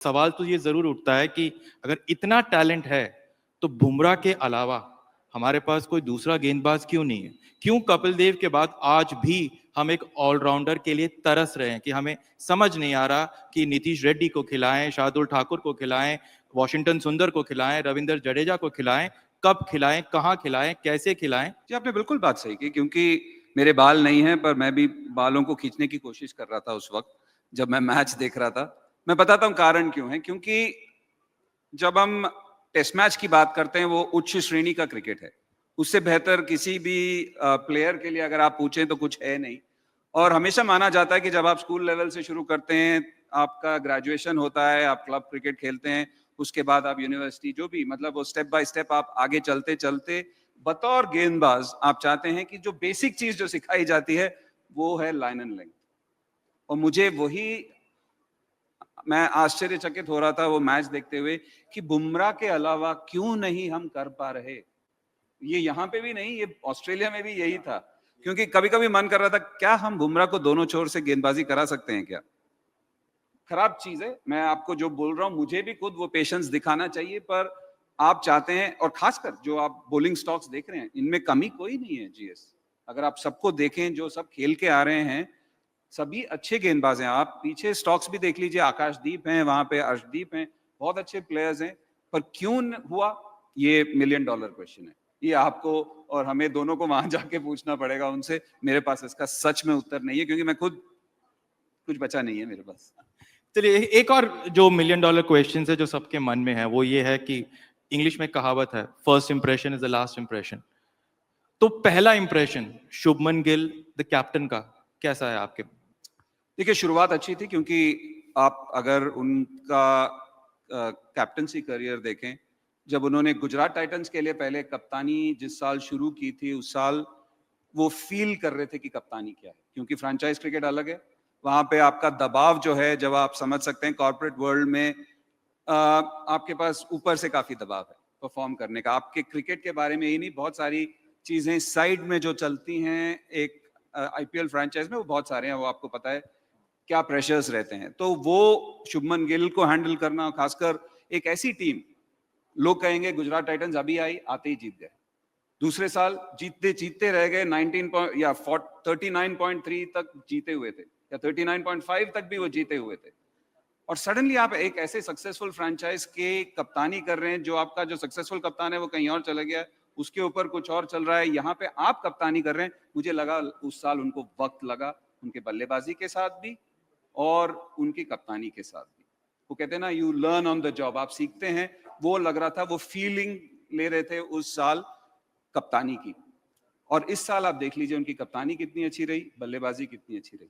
सवाल तो ये ज़रूर उठता है कि अगर इतना टैलेंट है, तो बुमराह के अलावा हमारे पास कोई दूसरा गेंदबाज क्यों नहीं है? क्यों कपिल देव के बाद आज भी हम एक ऑलराउंडर के लिए तरस रहे हैं कि हमें समझ नहीं आ रहा कि नीतीश रेड्डी को खिलाएं, शार्दुल ठाकुर को खिलाएं, वॉशिंगटन सुंदर को खिलाएं, रविंद्र जडेजा को खिलाएं, कब खिलाएं, कहाँ खिलाएं, कैसे खिलाएं? जी, आपने बिल्कुल बात सही की क्योंकि मेरे बाल नहीं हैं पर मैं भी बालों को खींचने की कोशिश कर रहा था उस वक़्त, जब मैं मैच देख रहा था। मैं बताता हूँ कारण क्यों है, क्योंकि जब हम टेस्ट मैच की बात करते हैं वो उच्च श्रेणी का क्रिकेट है। उससे बेहतर किसी भी प्लेयर के लिए अगर आप पूछें तो कुछ है नहीं। और हमेशा माना जाता है कि जब आप स्कूल लेवल से शुरू करते हैं, आपका ग्रेजुएशन होता है, आप क्लब क्रिकेट खेलते हैं, उसके बाद आप यूनिवर्सिटी जो भी मतलब वो स्टेप बाय स्टेप आप आगे चलते-चलते बतौर गेंदबाज आप चाहते हैं कि जो बेसिक चीज़ जो सिखाई जाती है, वो है लाइन एंड लेंथ। और मुझे वही मैं आश्चर्यचकित हो रहा था वो मैच देखते हुए कि बुमराह के अलावा क्यों नहीं हम कर पा रहे। ये यहाँ पे भी नहीं, ये ऑस्ट्रेलिया में भी यही था। क्योंकि कभी-कभी मन कर रहा था क्या हम बुमराह को दोनों छोर से गेंदबाजी करा सकते हैं क्या? खराब चीज़ है, मैं आपको जो बोल रहा हूँ मुझे भी खुद वो पेशेंस दिखाना चाहिए पर आप चाहते हैं और खासकर जो आप बॉलिंग स्टॉक्स देख रहे हैं, इनमें कमी कोई नहीं है जीएस। अगर आप सबको देखें जो सब खेल के आ रहे हैं, सभी अच्छे गेंदबाज हैं। आप पीछे स्टॉक्स भी देख लीजिए, आकाशदीप हैं, वहां पे अर्शदीप हैं, बहुत अच्छे प्लेयर्स हैं। पर क्यों हुआ, ये मिलियन डॉलर क्वेश्चन है। ये आपको और हमें दोनों को वहां जाके पूछना पड़ेगा उनसे। मेरे पास इसका सच में उत्तर नहीं है क्योंकि मैं खुद कुछ बचा नहीं है मेरे पास। चलिए एक और जो मिलियन डॉलर क्वेश्चन है जो सबके मन में है वो ये है कि इंग्लिश में कहावत है, first impression is the last impression. तो पहला impression Shubman Gill the captain का कैसा है आपके? देखिए शुरुआत अच्छी थी क्योंकि आप अगर उनका कैप्टनसी करियर देखें, जब उन्होंने गुजरात टाइटंस के लिए पहले कप्तानी जिस साल शुरू की थी उस साल वो फील कर रहे थे कि कप्तानी क्या है, क्योंकि फ्रेंचाइज क्रिकेट अलग है। वहां पे आपका दबाव जो है, जब आप समझ सकते हैं कॉर्पोरेट वर्ल्ड में आपके पास ऊपर से काफी दबाव है परफॉर्म करने का। आपके क्रिकेट के बारे में ही नहीं, बहुत सारी चीजें साइड में जो चलती हैं एक आईपीएल फ्रेंचाइज में, वो बहुत सारे हैं, वो आपको पता है क्या प्रेशर्स रहते हैं। तो वो शुभमन गिल को हैंडल करना, खासकर एक ऐसी टीम, लोग कहेंगे गुजरात टाइटंस अभी आई, आते ही जीत गए। दूसरे साल जीतते जीतते रह गए, 39.3 तक जीते हुए थे, या 39.5 तक भी वो जीते हुए थे। और सडनली आप एक ऐसे सक्सेसफुल फ्रेंचाइज के कप्तानी कर रहे हैं, जो आपका जो सक्सेसफुल कप्तान है वो कहीं और चला गया, उसके ऊपर कुछ और चल रहा है, यहाँ पे आप कप्तानी कर रहे हैं। मुझे लगा उस साल उनको वक्त लगा, उनके बल्लेबाजी के साथ भी और उनकी कप्तानी के साथ भी। वो कहते हैं ना, you learn on the job, आप सीखते हैं। वो लग रहा था, वो फीलिंग ले रहे थे उस साल कप्तानी की। और इस साल आप देख लीजिए उनकी कप्तानी कितनी अच्छी रही, बल्लेबाजी कितनी अच्छी रही।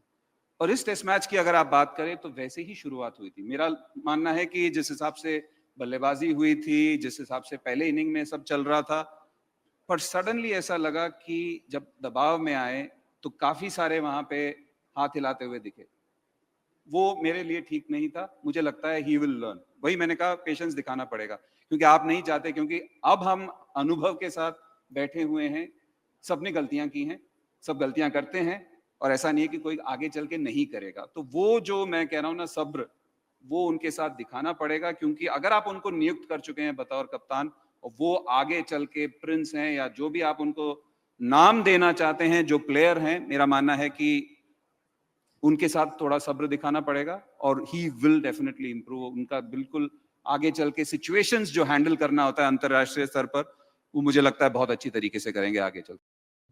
और इस टेस्ट मैच की अगर आप बात करें तो वैसे ही शुरुआत हुई थी। मेरा मानना है कि जिस हिसाब से बल्लेबाजी हुई थी, जिस हिसाब से पहले इनिंग में सब चल रहा था, पर सडनली ऐसा लगा कि जब दबाव में आए तो काफी सारे वहां पे हाथ हिलाते हुए दिखे। वो मेरे लिए ठीक नहीं था। मुझे लगता है ही विल लर्न। वही मैंने कहा, पेशेंस दिखाना पड़ेगा, क्योंकि आप नहीं चाहते, क्योंकि अब हम अनुभव के साथ बैठे हुए हैं। सबने गलतियां की हैं, सब गलतियां करते हैं, और ऐसा नहीं है कि कोई आगे चल के नहीं करेगा। तो वो जो मैं कह रहा हूं ना, सब्र, वो उनके साथ दिखाना पड़ेगा। क्योंकि अगर आप उनको नियुक्त कर चुके हैं बतौर कप्तान, और वो आगे चल के प्रिंस हैं या जो भी आप उनको नाम देना चाहते हैं, जो प्लेयर हैं, मेरा मानना है कि उनके साथ थोड़ा सब्र दिखाना पड़ेगा और ही विल डेफिनेटली इंप्रूव। उनका बिल्कुल आगे चल के सिचुएशंस जो हैंडल करना होता है अंतरराष्ट्रीय स्तर पर, वो मुझे लगता है बहुत अच्छी तरीके से करेंगे आगे चल।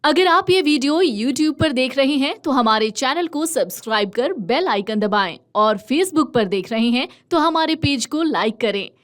अगर आप ये वीडियो YouTube पर देख रहे हैं तो हमारे चैनल को सब्सक्राइब कर बेल आइकन दबाएं, और Facebook पर देख रहे हैं तो हमारे पेज को लाइक करें।